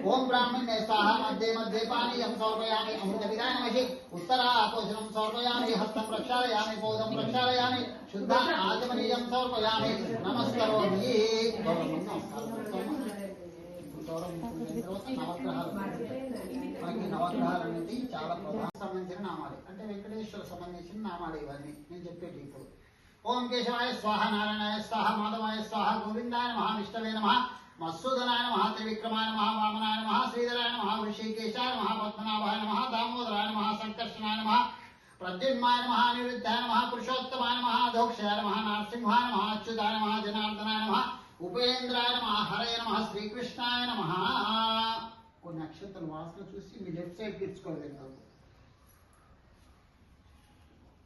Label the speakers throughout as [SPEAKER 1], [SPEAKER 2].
[SPEAKER 1] ओम ब्राह्मणे स्वाहा मध्ये मध्ये पानीयं समर्पयामि अमृतविदाय नमः उत्तरापोषणं समर्पयामि हस्तं प्रक्षालयामि पादं प्रक्षालयामि शुद्ध आचमनीयं समर्पयामि नमस्करोमि మనకి నవగ్రహాలు అనేది చాలా ప్రధాన సంబంధించిన నామాలు అంటే వెంకటేశ్వర సంబంధించిన నామాలు ఇవన్నీ నేను చెప్పేటి ఇప్పుడు ఓం కేశవాయ స్వాహ నారాయణాయ స్వాహ మాధవాయ స్వాహ గోవిందాయ నమః విష్ణవే నమః మత్సూదనాయ నమః త్రివిక్రమాయ నమః వామనాయ నమః శ్రీధరాయ నమః వృషికేశాయ నమః పద్మనాభాయ నమః దామోదరాయ నమః సంకర్షణాయ నమః ప్రద్యుమ్నాయ నమః అనిరుద్ధాయ నమః పురుషోత్తమాయ నమః అధోక్షయాయ నమః నరసింహాయ నమః అచ్యుతాయ నమః జనార్దనాయ నమః ఉపేంద్రాయ నమః హరయ నమః శ్రీకృష్ణాయ నమః కొన్ని అక్షంతలు వాసన చూసి మీ లెఫ్ట్ సైడ్ తీర్చుకోలేదు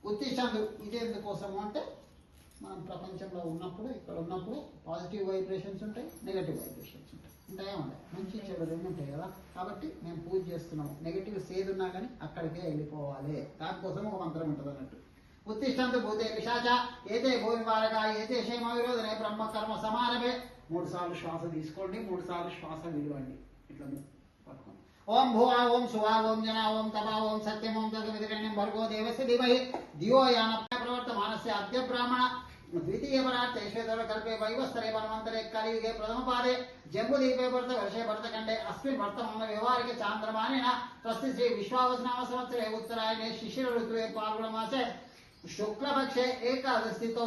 [SPEAKER 1] ఉద్దేశాలు ఇదే ఎందుకోసము అంటే మనం ప్రపంచంలో ఉన్నప్పుడు ఇక్కడ ఉన్నప్పుడు పాజిటివ్ వైబ్రేషన్స్ ఉంటాయి నెగటివ్ వైబ్రేషన్స్ ఉంటాయి ఉంటాయా ఉంటాయి మంచి చెడు రెండు ఉంటాయి కదా కాబట్టి మేము పూజ చేస్తున్నాము నెగటివ్స్ ఏది ఉన్నా కానీ అక్కడికే వెళ్ళిపోవాలి దానికోసం ఒక మంత్రం ఉంటుంది అన్నట్టు ఉత్తిష్టంతు భూతే పిశాచ ఏతే భూమివారగా ఏతే క్షేమ విరోధనే బ్రహ్మ కర్మ సమానమే 3 సార్లు శ్వాస తీసుకోండి 3 సార్లు శ్వాస విడవండి ఇట్లా పట్టుకోండి ఓం భువా ఓం శువా ఓం జనా ఓం తపా ఓం సత్యం ఓం తదవిదరణ్యం భర్గో దేవస్య ధీమహి ధియో యాన ప్రవర్తమానస్య అద్య బ్రాహ్మణ ద్వితీయ పరార్థ ఈశ్వర కల్పే వైవస్తరే వన్వంతరే కలియుగే ప్రథమ పాదే జంబుదీపే భర్త వర్షే భర్తఖండే అస్మిన్ వర్తమాన వ్యవహారిక చాంద్రమానేన స్వస్తి శ్రీ విశ్వావసనామ సంవత్సరే ఉత్తరాయణే శిశిర ఋతువే పాల్గొన మాసే शुक्लपक्षे एकादशितौ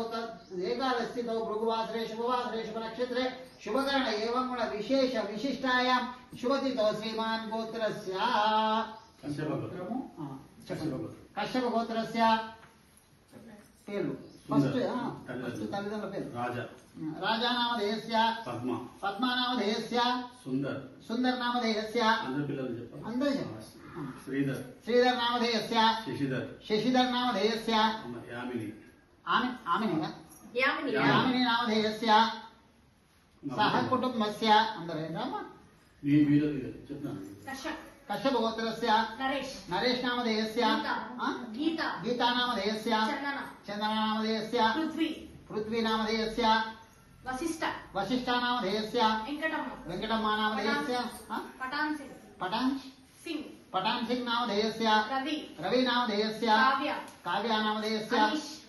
[SPEAKER 1] भृगुवासरे शुभवासरे शुभनक्षत्रे शुभकर्ण एवं गुण विशेष विशिष्टायां शुभतिथौ श्रीमान् गोत्रस्य कश्यप गोत्रस्य पेरु फस्ट तल्लिदंड्रुल पेरु राजा नामधेयस्य पद्मा नामधेयस्य सुंदर नामधेयस्य अंदर श्रीधर नामधेयस्य शशिधर नामधेयस्य यामिनी नामधेयस्य सह कुटुंबस्य अंदर कश्यप गोत्रस्य नरेश नामधेयस्य गीता नामधेयस्य चंदना नामधेयस्य पृथ्वी नामधेयस्य वशिष्ठ नामधेयस्य वेंकटम्म नामधेयस्य पठान सिंह नामधेयस्य रवि नामधेयस्य काव्या नामधेयस्य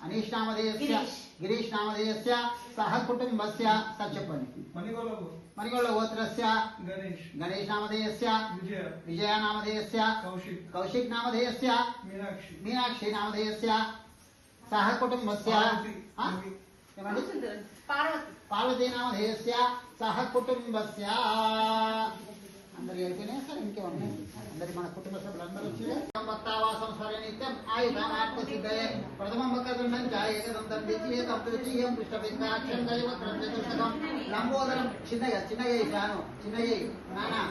[SPEAKER 1] अनीश नामधेयस्य गिरीश नामधेयस्य सह कुटुंबस्य सच्चपनि मणिगोळ गोत्रस्य गणेश नामधेयस्य विजया नामधेयस्य कौशिक नामधेयस्य मीनाक्षी नामधेयस्य सह कुटुंबस्य पार्वती नामधेयस्य सह कुटुंबस्य అందరి అయిపోయినాయి సార్ ఇంకేమన్నా అందరి మన కుటుంబ సభ్యులందరూ వచ్చి నిత్యం ఆయుధానార్థ సిద్ధయే ప్రథమం వక్రతుండం ఏకదంతం ద్వితీయం తృతీయం పృష్ఠపిత్తాక్షం దైవత్రం చతుర్థకం లంబోదరం చిన్నయ్య చిన్నయ్య నానా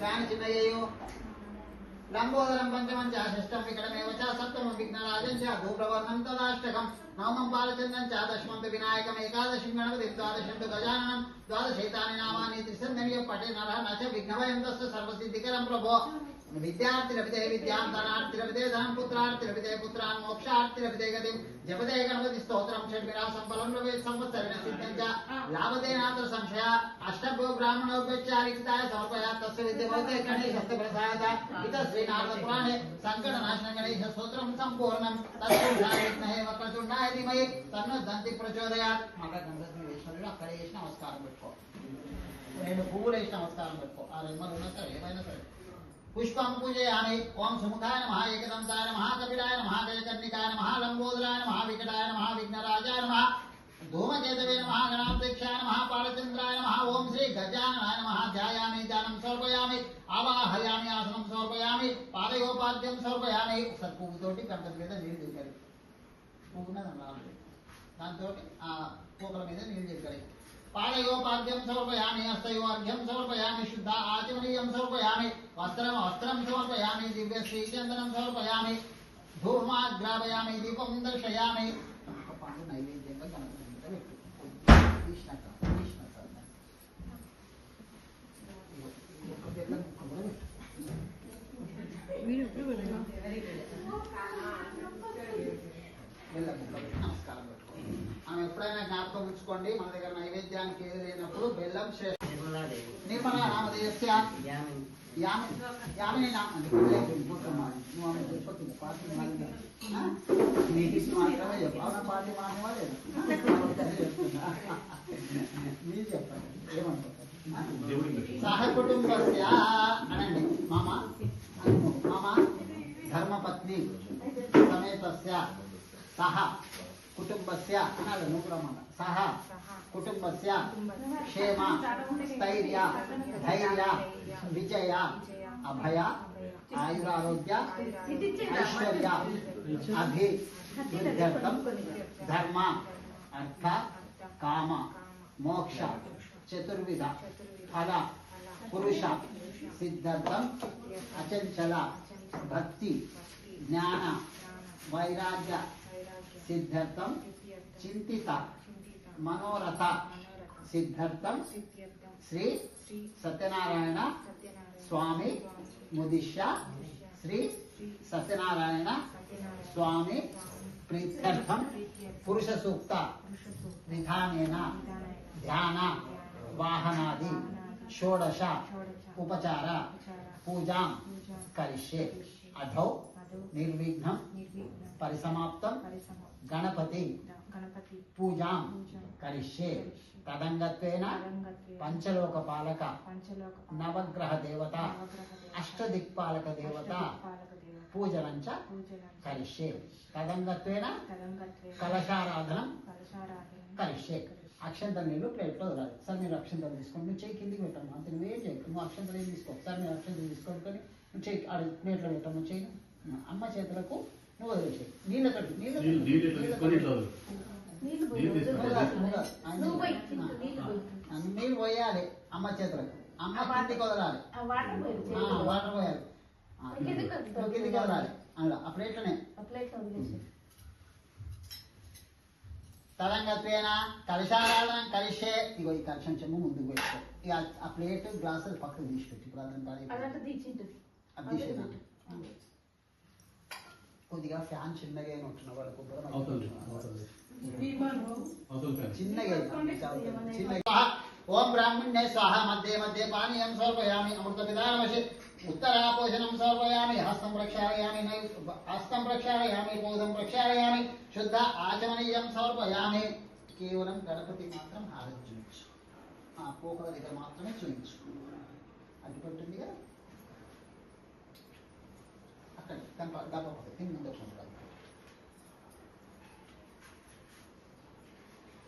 [SPEAKER 1] ఫ్యాన్ చిన్నయ్యో లంబోదరం పంచమం చ షష్టం వికటమేవ చ సప్తమం విఘ్నరాజం చ ధూప్రవర్ణం తదాష్టకం నవమం బాలచంద్రం చ దశమం వినాయకం ఏకాదశం గణపతిం ద్వాదశం గజాననం ద్వాదశైతాని నామాని త్రిసంధ్య పటే నర నచ విఘ్నభయం తస్య సర్వసిద్ధికరం ప్రభో విద్యార్థిరపితే విద్యాం ధనార్థిరపితే ధనం పుత్రార్థిరపితే పుత్రాన్ మోక్షార్థిరపితే గతిం జపతే గణపతి స్తోత్రం షడ్విరాసం ఫలం రవే సంవత్సరేణ సిద్ధం చ లాభదేనాత్ర సంశయ అష్టభో బ్రాహ్మణోపచారితాయ సమర్పయా తస్య విద్యభవతే గణేశస్య ప్రసాద ఇత శ్రీనాథ పురాణే సంకట నాశన గణేశ స్తోత్రం సంపూర్ణం తస్య విఘ్నహే వక్రతుండాయ ధీమహి తన్నో దంతి ప్రచోదయాత్ మగ గణపతి వేసినప్పుడు అక్కడ వేసి నమస్కారం పెట్టుకో 2 పువ్వులు వేసి నమస్కారం పెట్టుకో ఆ రెమ్మలు ఉన్నా సరే ఏమైనా సరే पुष्पं पूजयामि ओम सुमुखाय नमः एकदंताय नमः कपिलाय नमः गजकर्णिकाय नमः लंबोदराय नमः विकटाय नमः विघ्नराजाय नमः धूमकेतवे नमः गणाध्यक्षाय नमः पालचंद्राय नमः ओम श्री गजाननाय नमः ध्यायामि ध्यानं समर्पयामि आवाहयामि आसनं समर्पयामि पादयोपाद्यं समर्पयामि ఒకసారి పువ్వుతోటి కంఠం మీద నీళ్ళు దిగాలి పువ్వున దాంతోటి ఆ పోకల మీద నీళ్ళు దిగాలి पादयोपाद्यं समर्पयामि हस्तयोर्घ्यं समर्पयामि शुद्ध आचमनीयं समर्पयामि वस्त्रं समर्पयामि दिव्य श्रीचन्दनं समर्पयामि धूमाग्रापयामि दीपं दर्शयामि पांडु नैवेद्यंगा गणपति నమస్కారం మనం ఎప్పుడైనా జ్ఞాపకం ఉంచుకోండి మన దగ్గర నైవేద్యానికి ఏది లేనప్పుడు బెల్లం నిర్మలా నామధేయ హేయస్య యామిని నా అంటే నువ్వు ఆమె చెప్పొచ్చు పార్టీ నీకు మాత్రమే చెప్పావు పార్టీ మానేవాలేదు మీరు చెప్పండి ఏమంటారు సహకుటుంబస్య అనండి మామ ధర్మపత్ని సమేతస్య సహ కుటుంబస్య అనాలి నువ్వు కూడా మాట సహ కుటుంబస్య క్షేమ స్థైర్య ధైర్య విజయ అభయ ఆయురారోగ్య ఐశ్వర్య అభివృద్ధ్యర్థం ధర్మ అర్థ కామ మోక్ష చతుర్విధ ఫల పురుష సిద్ధార్థం అచంచల భక్తి జ్ఞాన వైరాగ్య సిద్ధార్థం చింతిత మనోరథ సిద్ధార్థం శ్రీ సత్యనారాయణ స్వామి ముదిష్య శ్రీ సత్యనారాయణ స్వామి ప్రీత్యర్థం పురుష సూక్త విధానేన ధ్యాన వాహనాది షోడశ ఉపచార పూజాం కరిష్యే అధౌ నిర్విఘ్నం పరిసమాప్తం గణపతి పూజాం కరిష్యే తదంగత్వేన పంచలోక పాలక నవగ్రహ దేవత అష్టదిక్పాలక దేవత పూజనంచ కరిష్యే తదంగత్వేన కలశారాధనం కరిష్యే అక్షంతలు నీళ్ళు ప్లేట్లో వదలాలి సార్ మీరు అక్షంతలు తీసుకోండి నువ్వు చేయి కిందికి పెట్టాము అంతే నువ్వేం చేయకు నువ్వు అక్షంతలు ఏం తీసుకో సార్ మీరు అక్షంతలు తీసుకొని నువ్వు చేయి ఆడ ప్లేట్లో పెట్టాము చేయి అమ్మ చేతులకు నువ్వు వదిలేసాయి నీళ్ళతోటి నీళ్ళు పోయాలి అమ్మ చేతులకు అమ్మ కిందికి వదలాలి వాటర్ పోయాలి కిందికి వదలాలి అలా ఆ ప్లేట్లోనే తదంగత్వేన కలశారాధనం కలిసే ఇగో ఈ కలశం చెమ్ము ముందుకు పెట్టుకో ఇక ఆ ప్లేట్ గ్లాసులు పక్కకు తీసిపెట్టి ఇప్పుడు అది తీసేనా కొద్దిగా ఫ్యాన్ చిన్నగా ఉంటున్న వాళ్ళకు చిన్నగా ఓం బ్రాహ్మణ్య స్వాహ మధ్య మధ్య పానీయం సమర్పయామి అమృత పిదామసి ఉత్తరాపోషణం సమర్పయామి హస్తం ప్రక్షాళయామి బోధం ప్రక్షాళయామి శుద్ధ ఆచమనీయం సమర్పయామి కేవలం గణపతి మాత్రం ఆలోచించు ఆ పోకల దగ్గర మాత్రమే చూపించు అది పెట్టింది కదా అక్కడ కనపడి ముందు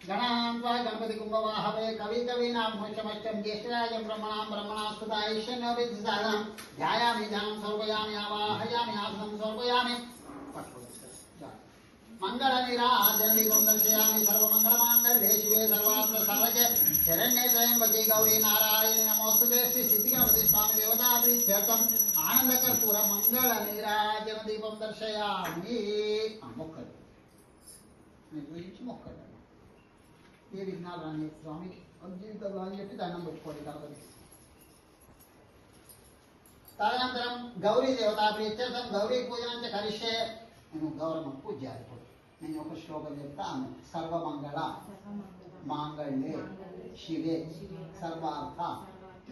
[SPEAKER 1] గణాన్వా గణపతి కుంభవాహవే కవి కవీనాం మోక్షమష్టం జ్యేష్ఠరాజం బ్రహ్మణాం బ్రహ్మణాస్పదాయిష్యన్యోభిసాదం ధ్యాయామి ధ్యానం సమర్పయామి ఆవాహయామి ఆసనం సమర్పయామి మంగళ నీరాజనం దర్శయామి సర్వమంగళమాంగళ్యే శివే సర్వాత్మ సాధకే శరణ్యే త్రయంబకే గౌరీ నారాయణి నమోస్తుతే శ్రీ సిద్ధిగణపతి స్వామి దేవతాప్రీత్యర్థం ఆనందకర్పూర మంగళ నీరాజన దీపం దర్శయామి మొక్కలు గురించి మొక్కలు ఏ విఘ్నాలు రాని స్వామి జీవితంలో అని చెప్పి దండం పెట్టుకోండి గణపతి తదనంతరం గౌరీ దేవతా ప్రీత్యర్థం గౌరీ పూజనంచ కరిష్యే నేను గౌరవం పూజ్యాలి నేను ఒక శ్లోకం చెప్తాను సర్వమంగళ మాంగళ్యే శివే సర్వార్థ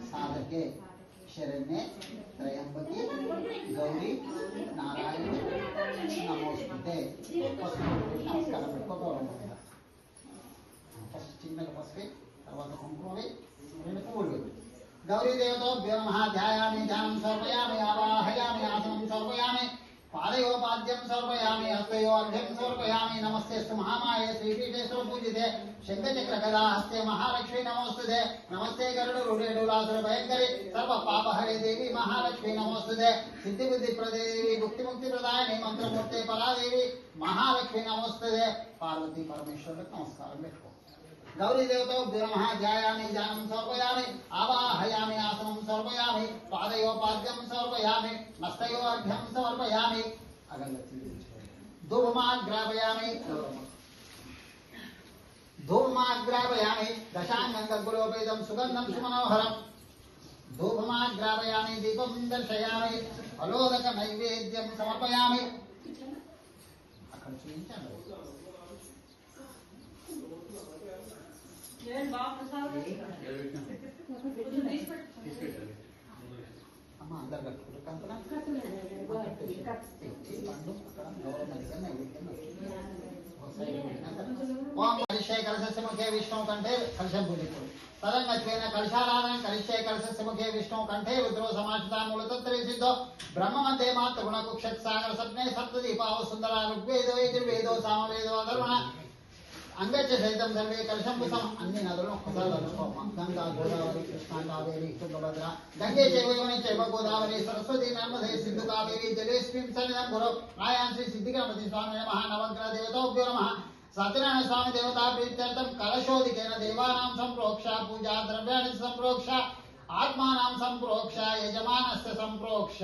[SPEAKER 1] సాధకే శరణ్యే త్రయంబకి గౌరీ నారాయణ నమోస్తుతే నమస్కారం పెట్టుకోవడం ఫస్ట్ చిన్నగా పసుపు తర్వాత కుంకుమవి రెండు పువ్వులు గౌరీ దేవతోభ్యో నమః ధ్యాయామి ధ్యానం సమర్పయామి ఆవాహయామి ఆసనం సమర్పయామి పాదయోపాద్యం సమర్పయామి హస్తయోర్ఘ్యం సమర్పయామి నమస్తేస్తు మహామాయే శ్రీపీఠేశ్వర పూజితే శంఖచక్ర గదా హస్తే మహాలక్ష్మీ నమోస్తుతే నమస్తే గరుడు రుడేడులాసుర భయంకరి సర్వ పాపహరే దేవి మహాలక్ష్మీ నమోస్తుతే సిద్ధి బుద్ధి ప్రదేవి భుక్తి ముక్తి ప్రదాయని మంత్రమూర్తే పరాదేవి మహాలక్ష్మీ నమోస్తుతే పార్వతీ పరమేశ్వరులకు నమస్కారం పెట్టుకో गौरी देवताभ्यो नमः ध्यायामि ध्यानं समर्पयामि आवाहयामि आसनं समर्पयामि पादयोपाद्यं समर्पयामि हस्तयोर्घ्यं समर्पयामि धूपमाग्रापयामि दशाङ्गं गद्गुलोपेदं सुगन्धं सुमनोहरम् धूपमाग्रापयामि दीपं दर्शयामि फलोदक नैवेद्यं समर्पयामि
[SPEAKER 2] బాగా
[SPEAKER 1] ఓం కలిశే కలశస్య ముఖే విష్ణు కంఠే కలశం పూజితుడు తదంగత్వేన కలశారాధన కలిశే కలశస్య ముఖే విష్ణు కంఠే రుద్రో సమాచితా మూలతత్రే సిద్ధో బ్రహ్మమంతే మాతృగుణ కుక్షత్ సాగర సప్నే సప్తదీపావ సుందర ఋగ్వేదో యజుర్వేదో సామవేదో అధర్వణ అంగచ్చ సహితం సర్వే కలశం పుసం అన్ని నదులను ఒక్కసారి తలుచుకోమ గంగా గోదావరి కృష్ణా కావేరి తుంగభద్ర గంగే చైవయోని చైవ గోదావరి సరస్వతి నర్మదే సింధు కావేరి జలేస్మిన్ సన్నిధం గురు రాయాన్ శ్రీ సిద్ధిగణపతి స్వామి నమః నవగ్రహ దేవతాభ్యో నమః సత్యనారాయణ స్వామి దేవతా ప్రీత్యర్థం కలశోదికేన దేవానాం సంప్రోక్ష పూజా ద్రవ్యాన్ని సంప్రోక్ష ఆత్మానాం సంప్రోక్ష యజమానస్య సంప్రోక్ష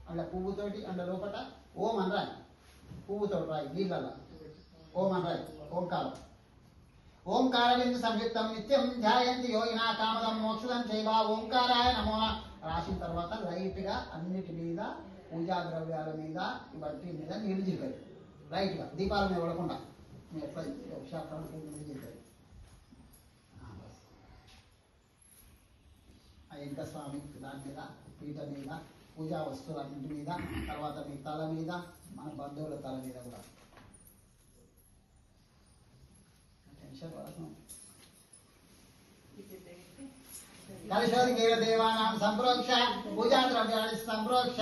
[SPEAKER 1] అలా పువ్వుతోటి అండ లోపట ఓం అని రాయి పువ్వుతోటి రాయి నీళ్ళ ఓం అని రాయి ఓంకారం ఓంకార బిందు సంయుక్తం నిత్యం ధ్యాయంతి యోగినా కామదం మోక్షదం చైవ ఓంకారాయ నమో రాసిన తర్వాత లైట్ గా అన్నిటి మీద పూజా ద్రవ్యాల మీద ఇవన్నీ మీద నీళ్లు జిల్లాయి రైట్ గా దీపాల మీద పడకుండా మీరు ఎట్లా చేశారు అయ్యంక స్వామి దాని మీద పీట మీద పూజా వస్తువులన్నింటి మీద తర్వాత మీ తల మీద మన బంధువుల తల మీద కూడా కలిశోదికేన దేవానాం సంప్రోక్ష పూజా ద్రవ్యాన్ని సంప్రోక్ష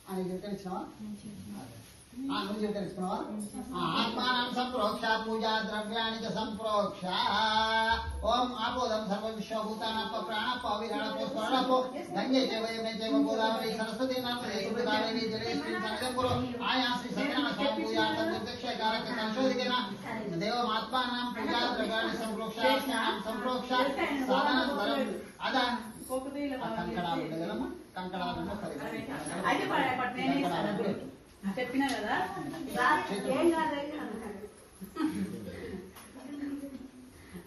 [SPEAKER 1] అని చెప్పినావా నువ్వు చెప్పినావా ఆత్మానం సంప్రోక్ష పూజా ద్రవ్యాన్ని సంప్రోక్ష ఓం ఆపోదం సర్వ విశ్వభూతానప్ప ప్రాణప్ప విరాడపో స్మరణపో గంగే జైవయమే జైవ గోదావరి సరస్వతి నర్మదే సింధు కావేరి జలేస్మిన్ సన్నిధం కురు ఆయా శ్రీ సత్యనారాయణ స్వామి పూజార్థం ప్రత్యక్ష కారక కలిశోదికేన దేవమాత్మానం పూజా ద్రవ్యాన్ని సంప్రోక్ష స్నానం సంప్రోక్ష సాధనం అదా కంకణాలు ఉంటాయి కదమ్మా కంకణాలను
[SPEAKER 2] చెప్పినా కదా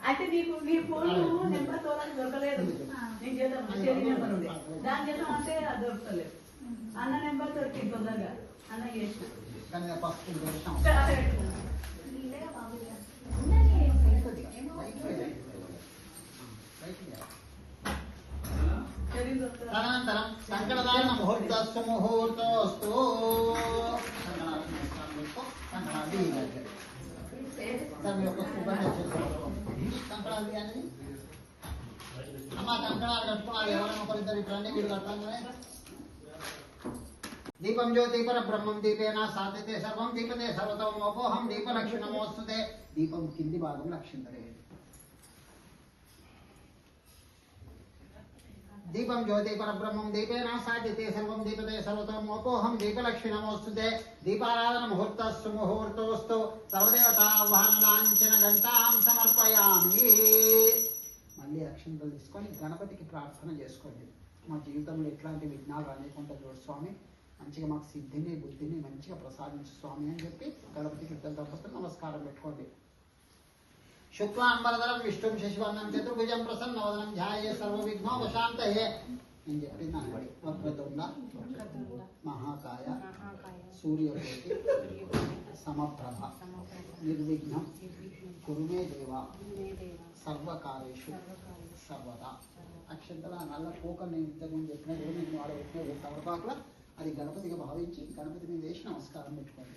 [SPEAKER 2] అయితే నీకు నీ ఫోన్ నెంబర్ తోలాకి దొరకలేదు నేను చేద్దాం నెంబర్ ఉంది దాని చేద్దాం అంటే అది దొరకలేదు అన్న నెంబర్ దొరికింది తొందరగా అన్న చేసిన
[SPEAKER 1] తదనంతరం కంకణదాన ముహూర్తస్సు ముహూర్తోస్తు కంకణాలు అమ్మ కంకణాలు కట్టుకున్నారు ఎవరైనా ఒకరిద్దరు ఇట్లా వీడు కట్టంగానే దీపం జ్యోతి పర బ్రహ్మం దీపేన సాధ్యతే సర్వం దీపతే సర్వతం మోపోహం దీపలక్షణమోస్తుతే దీపం కింది భాగం లక్షించలేదు దీపం జ్యోతి పరబ్రహ్మం దీపేన సాధ్యతే సర్వం దీపతే సర్వతం మోపోహం దీపలక్ష్మి నమోస్తుతే దీపారాధన ముహూర్తస్సు ముహూర్తోస్తు సర్వదేవతాహ్వానలాంఛన గంటాం సమర్పయామి మళ్ళీ అక్షంతలు తీసుకొని గణపతికి ప్రార్థన చేసుకోండి మా జీవితంలో ఎట్లాంటి విఘ్నాలు రానికుండా చూడు స్వామి మంచిగా మాకు సిద్ధిని బుద్ధిని మంచిగా ప్రసాదించు స్వామి అని చెప్పి గణపతికి ఇద్దరు నమస్కారం పెట్టుకోండి శుక్లాంబరధరం విష్ణుం శశివర్ణం చతుర్భుజం ప్రసన్నవదనం ధ్యాయే సర్వవిఘ్నోపశాంతయే నేను చెప్పిన దానిపడి వక్రతుండ మహాకాయ సూర్యకోటి సమప్రభ నిర్విఘ్నం కురుమే దేవ సర్వకార్యేషు సర్వదా అక్షంతల నల్ల పోక నేను ఇంతకుముందు చెప్పిన నేను వాడబెట్టిన తమలపాకుల అది గణపతిగా భావించి గణపతి మీద వేసి నమస్కారం పెట్టుకోండి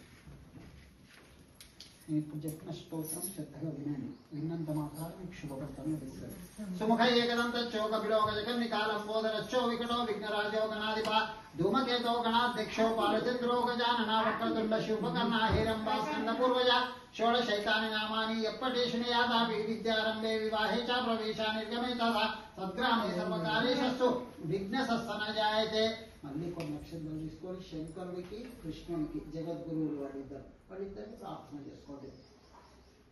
[SPEAKER 1] ఇప్పుడు చెప్పిన స్తోత్రం శ్రద్ధగా వినండి విన్నంత మాత్రాలు మీకు శుభపడతాను లభిస్తుంది సుముఖ ఏకదంతచ్చో కపిలోక జగన్నికాలంబోధరచ్చో వికటో విఘ్నరాజో గణాధిప ధూమకేతో గణాధ్యక్షో పాలచంద్రో గజానన వక్రతుండ శుభకర్ణ హేరంబా స్కంద పూర్వజ షోడశైతాని నామాని ఎప్పటేషుని యాదాపి విద్యారంభే వివాహే చ ప్రవేశ నిర్గమే తథా సద్గ్రామే సర్వకార్యేషు విఘ్న సత్సన జాయతే మళ్ళీ కొన్ని నక్షత్రాలు తీసుకొని శంకరుడికి కృష్ణునికి జగద్గురువులు వాళ్ళిద్దరికి ప్రార్థన చేసుకోండి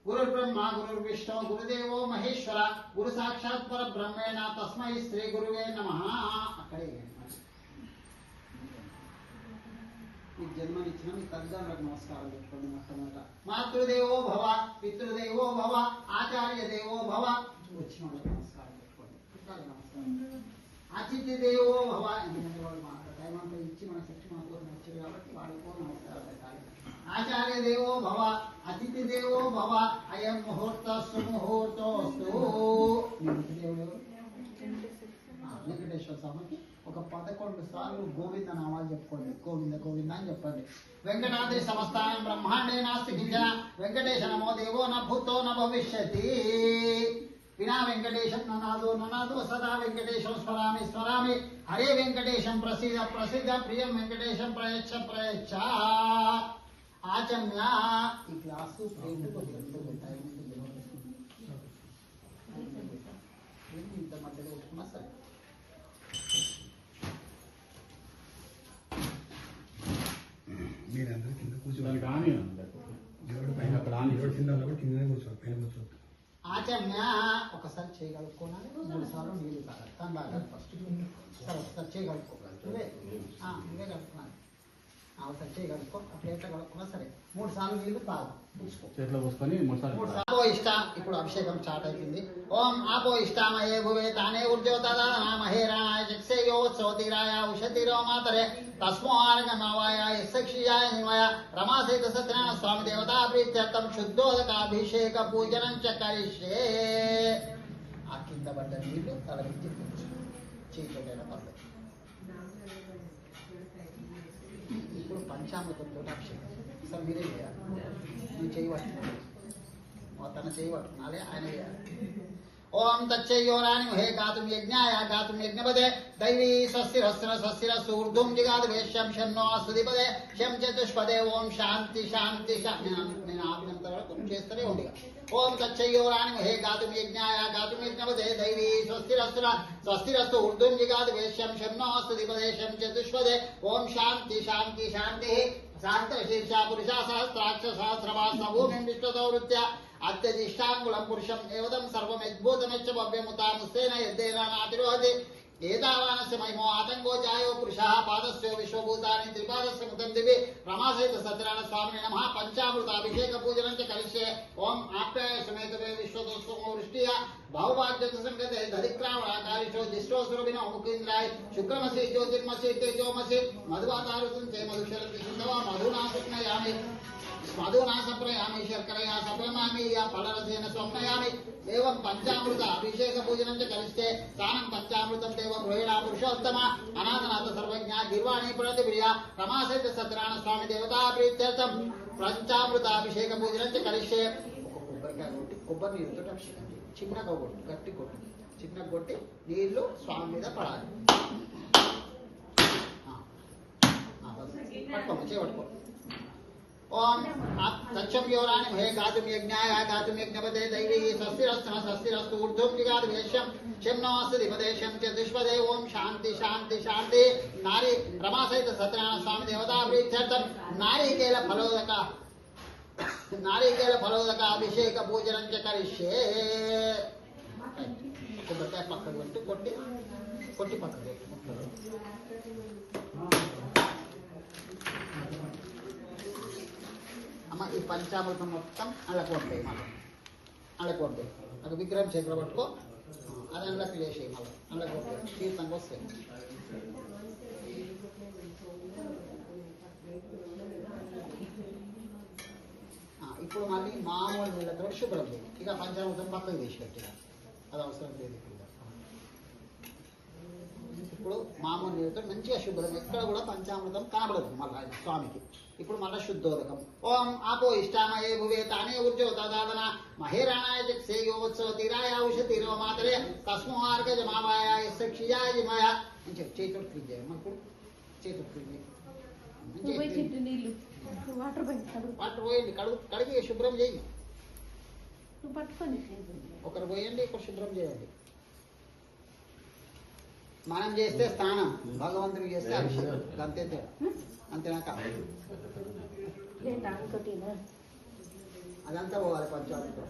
[SPEAKER 1] గురు బ్రహ్మ గురు విష్ణు గురుదేవో మహేశ్వర గురు సాక్షాత్ పర బ్రహ్మేణ తస్మై శ్రీ గురువే నమః అక్కడే ఈ జన్మనిచ్చిన మీ తల్లిదండ్రులకు నమస్కారం పెట్టుకోండి మొట్టమొదట మాతృదేవో భవ పితృదేవో భవ ఆచార్య దేవో భవ వచ్చిన వాళ్ళకి నమస్కారం పెట్టుకోండి నమస్కారం అతిథి దేవో భవ ఎందుకంటే వాళ్ళు మాట్లాడతాయి ఇచ్చి మన శక్తి మన కోసం వచ్చారు కాబట్టి వాళ్ళకు నమస్కారం పెట్టాలి ఆచార్య దేవో భవ అతిథి దేవో భవ అయం ముహూర్తస్సు ముహూర్తోస్తు దేవుడు వెంకటేశ్వర స్వామికి ఒక ఒక 11 సార్లు గోవింద నామాలు చెప్పుకోండి. గోవింద గోవింద అని చెప్పండి. వెంకటాద్రి సమస్తానం బ్రహ్మాండే నాస్తి కించన వెంకటేశ నమో దేవో న భూతో న భవిష్యతి వినా వెంకటేశం ననాదో ననాదో సదా వెంకటేశం స్మరామి స్మరామి హరే వెంకటేశం ప్రసిద్ధ ప్రసిద్ధ ప్రియం వెంకటేశం ప్రయచ్చ ప్రయచ్చ ఆచమ్య. ఈ క్లాసు ఇంత మధ్యలో పెట్టుకున్నా సరే.
[SPEAKER 3] మీరందరూ కింద కూర్చోవాలి.
[SPEAKER 4] కానీ
[SPEAKER 3] ఎవడు పైన
[SPEAKER 4] అక్కడ ఆని.
[SPEAKER 3] ఎవడు కింద ఉన్నప్పుడు కిందనే కూర్చోవాలి, పైన కూర్చోవద్దు.
[SPEAKER 1] ఆచమ్య. ఒకసారి చేయగలుగుకోవాలి, 3 సార్లు నీళ్ళు తాగాలి. తాగాలి ఫస్ట్. సరే ఒకసారి చేయగలుగుకోవాలి. నువ్వే కలుపుకోవాలి. ఒకసారి చేయగలుగుకో. అప్పుడు ఎట్లా కలుపుకున్నా సరే 3 సార్లు నీళ్ళు తాగు. చూసుకో.
[SPEAKER 4] చేతిలో పోసుకొని 3 సార్లు
[SPEAKER 1] ఆపో ఇష్ట. ఇప్పుడు అభిషేకం స్టార్ట్ అవుతుంది. ఓం ఆపో ఇష్టామయే భువే తానే ఊర్జోతదామహేరాయ చక్షయోత్సవతీరాయ ఉషతిరో మాతరే తస్మార్గమవాయ యక్షయాయ నిమయ రమాసైత సత్యనారాయణ స్వామి దేవతా ప్రీత్యర్థం శుద్ధోదకాభిషేక పూజనం చ కరిష్యే. ఆ కింద పడ్డ నీళ్లు తల నుంచి చీకటైన పద్ధతి. ఇప్పుడు పంచామృతంతో అభిషేకం. సార్ మీరే చేయాలి. నువ్వు చేయి పట్టుకున్నాను, తన చేయి పట్టుకున్నాలే, ఆయన చేయాలి. ఓం తచ్చయోరాని హే గాతుం యజ్ఞాయ గాతుం యజ్ఞపదే దైవీ స్వస్తిరస్సున స్వస్తిరస్సు ఊర్ధ్వం జిగాదు వేశ్యం శన్నో అస్తుదిపదే శం చతుష్పదే. ఓం శాంతి శాంతి శాంతి. నేను ఆపినంత వరకు నువ్వు చేస్తూనే ఉంది. ఓం తచ్చయోరాని హే గాతుం యజ్ఞాయ గాతుం యజ్ఞపదే దైవీ స్వస్తిరస్సున స్వస్తిరస్సు ఊర్ధ్వం జిగాదు వేశ్యం శన్నో అస్తుదిపదే శం చతుష్పదే. ఓం శాంతి శాంతి శాంతి. శాంతశీర్ష పురుష సహస్రాక్ష సహస్రవాస భూమిం విశ్వసౌవృత్య అత్యధిష్టాంగులం పురుషం ఏవదం సర్వం యద్భూతమెచ్చ భవ్యముతాముస్తేన యద్దేన నాతిరోహతి ఏతావానస్య మహిమో ఆతంగో జాయో పురుషः పాదస్య విశ్వభూతాని త్రిపాదస్య ముతం దివి రమాసహిత సత్యనారాయణ స్వామిని నమః. పంచామృత అభిషేక పూజనం చ కరిష్యే. ఓం ఆప్యాయ సమేతమే విశ్వదోస్తమో వృష్టియ భావవాద్యత సంగతే దరిక్రావణాకారిషో దిష్టోసురభినో ముఖీంద్రాయ శుక్రమసి జ్యోతిర్మసి తేజోమసి మధువాతారుతం చే మధుశరతి సింధవా మధునా స్వప్నయామి మధునా సంప్రయామి శర్కరయా సంప్రమామి యా ఫలరసేన స్వప్నయామి. ఏవం పంచామృత అభిషేక పూజనం చ కరిష్యే. స్థానం పంచామృతం దేవ గృహేణ పురుషోత్తమ అనాథనాథ సర్వజ్ఞ గిర్వాణి ప్రతిప్రియ రమాసహిత సత్యనారాయణ స్వామి దేవతా ప్రీత్యర్థం పంచామృత అభిషేక పూజనం చ కరిష్యే. ఒక కొబ్బరికాయ కొట్టి కొబ్బరి నీళ్ళతో అభిషేకం చేయి. చిన్నగా కొట్టి గట్టి కొట్టి చిన్నగా కొట్టి నీళ్లు స్వామి మీద పడాలి. పట్టుకోమ చేపట్టుకో. ఓం తచ్చవ్యోరాని హే గాతుం యజ్ఞాయ గాతుం యజ్ఞపదే దైవీ స్వస్తిరస్సున స్వస్తిరస్సు ఊర్ధ్వం జిగాదు వేశ్యం శం నోऽస్తిపదే శం చతుష్పదే. ఓం శాంతి శాంతి శాంతి. నారీ రమాసహిత సత్యనారాయణ స్వామి దేవతా ప్రీత్యర్థం నారీకేల ఫలోదక అభిషేక పూజనం చ కరిష్యే. కొబ్బరికాయ పక్కకు పెట్టి కొట్టి పక్కకు పెట్టి అమ్మ ఈ పంచామృతం మొత్తం అలా కొట్టాయి. మళ్ళీ అలా కొట్టాయి. అది విగ్రహం చేతిలో పట్టుకో. అది అందులోకి వేసేయి. మళ్ళీ అలా కొట్టాయి. తీర్థంగా వస్తాయి. ఇప్పుడు మళ్ళీ మామూలు నీళ్ళతో శుభ్రం చేయి. ఇక పంచామృతం పక్కకు తీసి పెట్టిన అది అవసరం లేదు. ఇప్పుడు మామూలు నీళ్ళతో మంచిగా శుభ్రం, ఎక్కడ కూడా పంచామృతం కనబడదు మళ్ళీ స్వామికి. ఇప్పుడు మళ్ళీ శుద్ధోదకం. ఓం ఆపో ఇష్టామయే భువే తానే ఊర్జోతదాదన మహేరాణాయ జక్షయోత్సవ తీరాయ ఉషతిరో మాతరే తస్మార్గజమావాయ యక్షయాయ జిమయ అని చెప్పి చేతులు క్లీన్ చేయాలి. మనకు చేతులు క్లీన్ చేయాలి. వాటర్ పోయండి, కడిగి శుభ్రం చేయి. ఒకరు పోయండి, ఒకరు శుభ్రం చేయండి. మనం చేస్తే స్నానం, భగవంతుడికి చేస్తే అభిషేకం. అంతే అంతేనాక అదంతా పోవాలి పంచామృతం.